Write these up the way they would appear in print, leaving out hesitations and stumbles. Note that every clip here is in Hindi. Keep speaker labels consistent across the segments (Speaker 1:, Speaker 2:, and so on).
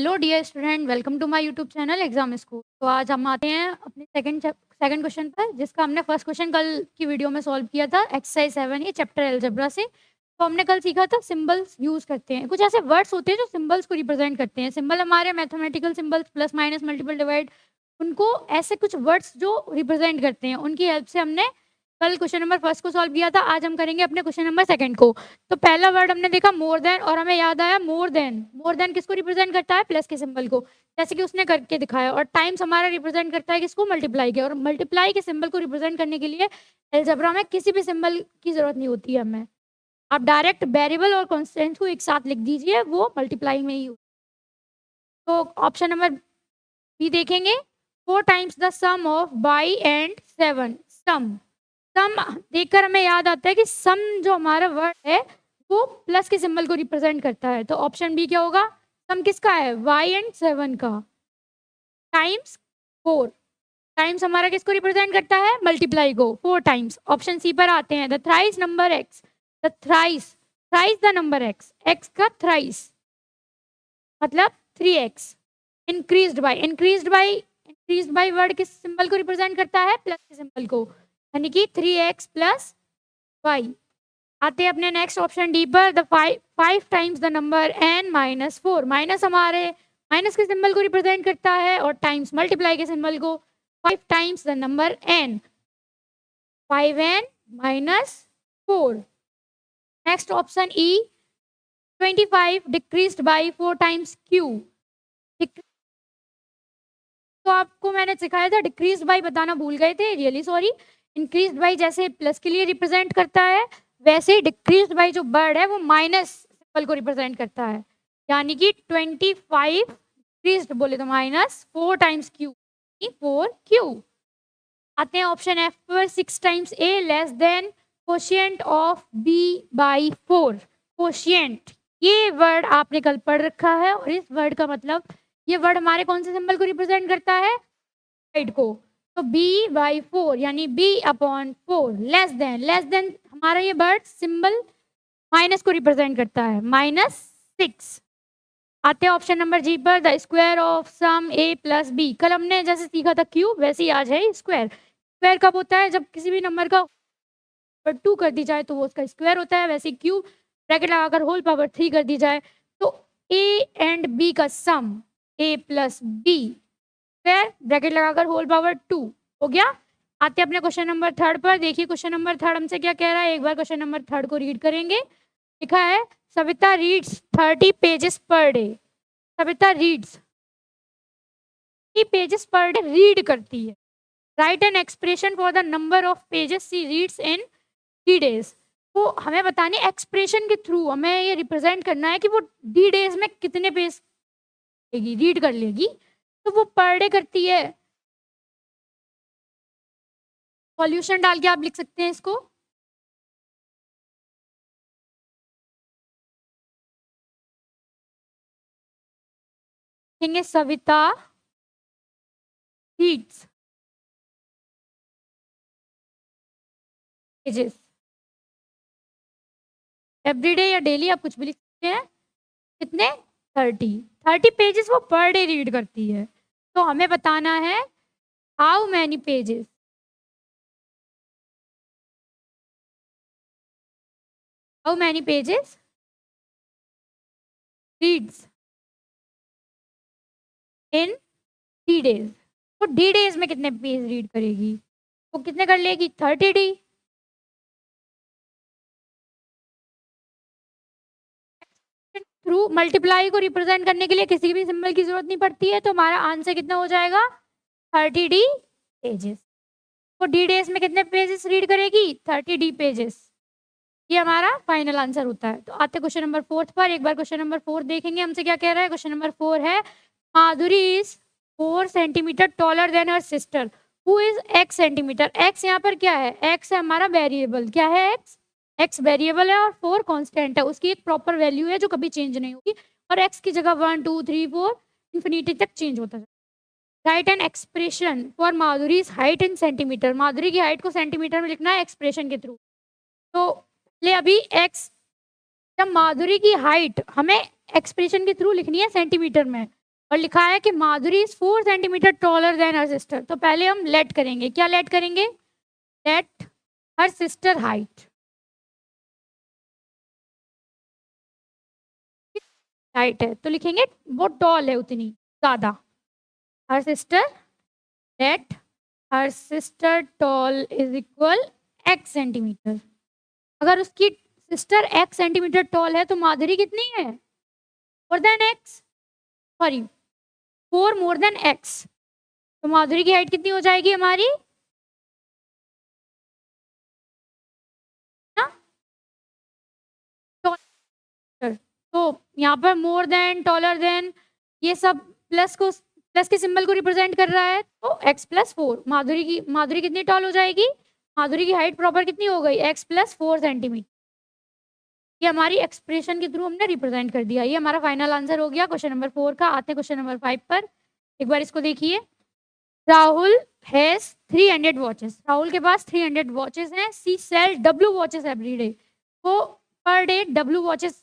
Speaker 1: Hello dear student, welcome to my YouTube channel exam school. तो आज हम आते हैं अपने सेकंड क्वेश्चन पर, जिसका हमने फर्स्ट क्वेश्चन कल की वीडियो में सॉल्व किया था एक्सरसाइज 7 ये चैप्टर अलजेब्रा से। तो हमने कल सीखा था सिंबल्स यूज करते हैं, कुछ ऐसे वर्ड्स होते हैं जो सिंबल्स को रिप्रेजेंट करते हैं। सिंबल हमारे mathematical symbols plus minus multiple divide, उनको ऐसे कुछ वर्ड्स जो रिप्रेजेंट करते हैं उनकी हेल्प से हमने कल क्वेश्चन नंबर फर्स्ट को सॉल्व किया था। आज हम करेंगे अपने क्वेश्चन नंबर सेकंड को। तो पहला वर्ड हमने देखा मोर देन, और हमें याद आया मोर देन। मोर देन किसको रिप्रेजेंट करता है? प्लस के सिंबल को, जैसे कि उसने करके दिखाया। और टाइम्स हमारा रिप्रेजेंट करता है किसको? मल्टीप्लाई के। और मल्टीप्लाई के सिंबल को रिप्रेजेंट करने के लिए अलजेब्रा में किसी भी सिंबल की जरूरत नहीं होती है हमें। आप डायरेक्ट वेरिएबल और कांस्टेंट को एक साथ लिख दीजिए, वो मल्टीप्लाई में ही हो। तो ऑप्शन नंबर बी देखेंगे, 4 times the sum of b and 7। Sum देखकर हमें याद आता है कि सम जो हमारा वर्ड है वो प्लस के सिंबल को रिप्रेजेंट करता है। तो ऑप्शन बी क्या होगा? सम किसका है? y एंड 7 का। टाइम्स 4, टाइम्स हमारा किसको रिप्रेजेंट करता है? मल्टीप्लाई को, 4 टाइम्स। ऑप्शन सी पर आते हैं, the thrice number x, the thrice, thrice the number x, x का थ्राइस मतलब 3x। इंक्रीज्ड बाय वर्ड किस सिंबल को रिप्रेजेंट करता है? प्लस के सिंबल को, यानी कि 3x प्लस y। आते हैं अपने नेक्स्ट ऑप्शन डी पर, the 5 times the number n minus 4। Minus हमारे माइनस के सिंबल को रिप्रेजेंट करता है और टाइम्स मल्टीप्लाई के सिंबल को। 5 times the number n, 5n minus 4। Next option E, 25 decreased bye 4 times q। तो आपको मैंने सिखाया था, डिक्रीज बाय बताना भूल गए थे, रियली सॉरी। इंक्रीज बाय जैसे प्लस के लिए रिप्रेजेंट करता है, वैसे ही डिक्रीज बाय जो वर्ड है वो माइनस सिंबल को रिप्रेजेंट करता है। यानी कि 25 डिक्रीज बोले तो माइनस 4 टाइम्स क्यू, 4q। आते हैं ऑप्शन एफ पर, 6 times a less than quotient of b by 4। Quotient, ये वर्ड आपने कल पढ़ रखा है, और इस वर्ड का मतलब, ये वर्ड हमारे कौन से सिंबल को रिप्रेजेंट करता है? साइड को। तो b बाई 4 यानी b अपॉन 4। लेस देन हमारा ये वर्ड सिंबल माइनस को रिप्रेजेंट करता है, -6। आते हैं ऑप्शन नंबर जी पर, the square of sum a plus b। कल हमने जैसे सीखा था क्यूब, वैसे ही आज है स्क्वायर। स्क्वायर कब होता है? जब किसी भी नंबर का 2 कर दी जाए तो वो उसका स्क्वायर होता है। वैसे क्यूब ब्रैकेट लगाकर होल पावर 3 कर दी जाए तो a एंड b का सम, a plus b square bracket लगाकर होल पावर 2 हो गया। आते हैं अपने क्वेश्चन नंबर थर्ड पर। देखिए क्वेश्चन नंबर थर्ड हमसे क्या कह रहा है, एक बार क्वेश्चन नंबर थर्ड को रीड करेंगे। लिखा है, Savita reads 30 pages per day. Savita reads 30 pages per day read करती है। Write an expression for the number of pages she reads in 3 days. तो हमें बताने एक्सप्रेशन के थ्रू हमें ये रिप्रेजेंट करना है कि वो डी डेज में कितने पेज रीड कर लेगी। तो वो पर डे करती है। सॉल्यूशन डाल के आप लिख सकते हैं इसको। लिखेंगे सविता रीड्स पेजेस एवरीडे या डेली, आप कुछ भी लिख सकते हैं। कितने? 30 पेजेस वो पर डे रीड करती है। तो हमें बताना है how many pages, how many pages reads in 3 days. तो डी डेज में कितने पेज रीड करेगी? तो कितने कर लेगी? 30 डी। थ्रू मल्टीप्लाई को रिप्रेजेंट करने के लिए किसी भी सिंबल की जरूरत नहीं पड़ती है। तो हमारा आंसर कितना हो जाएगा? 30 डी पेजेस। तो डी डेज में कितने पेजेस रीड करेगी? 30 डी पेजेस। ये हमारा फाइनल आंसर होता है। तो आते क्वेश्चन नंबर फोर्थ पर। एक बार क्वेश्चन नंबर 4 देखेंगे हमसे क्या कह रहा है। क्वेश्चन नंबर 4 है, Madhuri is 4 centimetre taller than her sister who is x centimetre. x यहाँ पर क्या है? x है हमारा वेरिएबल। क्या है? x वेरिएबल है और 4 कांस्टेंट है। उसकी एक प्रॉपर वैल्यू है जो कभी चेंज नहीं होगी, और x की जगह 1 2 3 4 इंफिनिटी तक चेंज होता है। Write an expression for Madhuri height in centimetre. Madhuri की हाइट को सेंटीमीटर में लिखना है एक्सप्रेशन के थ्रू। तो ले अभी x, जब माधुरी की हाइट हमें एक्सप्रेशन के थ्रू लिखनी है सेंटीमीटर में, और लिखा है कि Madhuri is 4 centimetre taller than her sister. तो पहले हम लेट करेंगे, क्या लेट करेंगे? Let her sister height, height है तो लिखेंगे वो टॉल है उतनी ज्यादा। Her sister, let her sister tall is equal x centimetre. अगर उसकी सिस्टर x सेंटीमीटर टॉल है तो माधुरी कितनी है? More than x, sorry 4 more than x। तो माधुरी की हाइट कितनी हो जाएगी हमारी ना? तो यहाँ पर मोर देन, टॉलर देन, ये सब प्लस को, प्लस के सिंबल को रिप्रेजेंट कर रहा है। तो x प्लस 4, माधुरी कितनी टॉल हो जाएगी? माधुरी की हाइट प्रॉपर कितनी हो गई? x plus 4 centimetre. ये हमारी एक्सप्रेशन के थ्रू हमने रिप्रेजेंट कर दिया। ये हमारा फाइनल आंसर हो गया क्वेश्चन नंबर 4 का। आते हैं क्वेश्चन नंबर 5 पर। एक बार इसको देखिए। Rahul has 300 watches. राहुल के पास 300 वॉचेस हैं। She sell W watches every day. वो per day W watches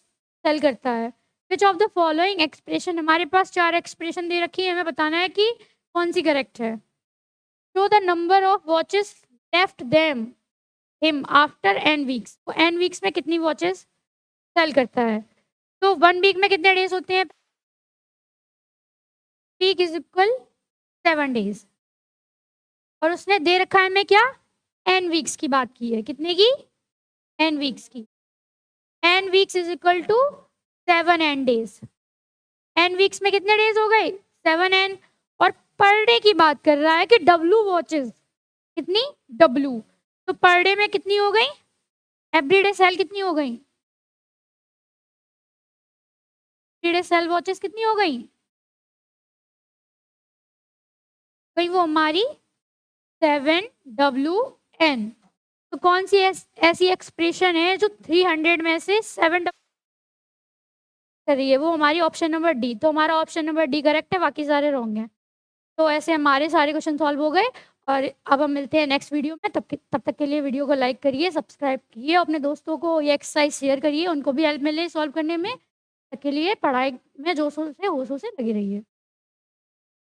Speaker 1: sell करता है। Which of the following expression, हमारे पास 4 एक्सप्रेशन दे रखी है, हमें बताना है कि कौन सी करेक्ट है। Show the number of watches left them him after n weeks. तो n वीक्स में कितनी वॉचेस सेल करता है? तो 1 वीक में कितने डेज होते हैं? Week is equal 7 days. और उसने दे रखा है हमें क्या? n वीक्स की बात की है। कितने की? n वीक्स की। n weeks is equal to 7n days. n weeks में कितने डेज हो गए? 7n। और पर डे की बात कर रहा है कि W वॉचेस कितनी? W। तो पर डे में कितनी हो गई? एवरीडे सेल कितनी हो गई? एवरीडे सेल वॉचेस कितनी हो गई? भाई वो हमारी 7WN। तो कौन सी ऐसी एक्सप्रेशन है जो 300 में से 7 कर रही है? वो हमारी ऑप्शन नंबर डी। तो हमारा ऑप्शन नंबर डी करेक्ट है, बाकी सारे रॉन्ग हैं। तो ऐसे हमारे सारे क्वेश्चन सॉल्व हो गए। और अब हम मिलते हैं नेक्स्ट वीडियो में। तब तक के लिए वीडियो को लाइक करिए, सब्सक्राइब कीजिए, अपने दोस्तों को ये एक्सरसाइज शेयर करिए, उनको भी हेल्प मिले सॉल्व करने में। तब तक के लिए पढ़ाई में जोशों से होशों से लगी रहिए।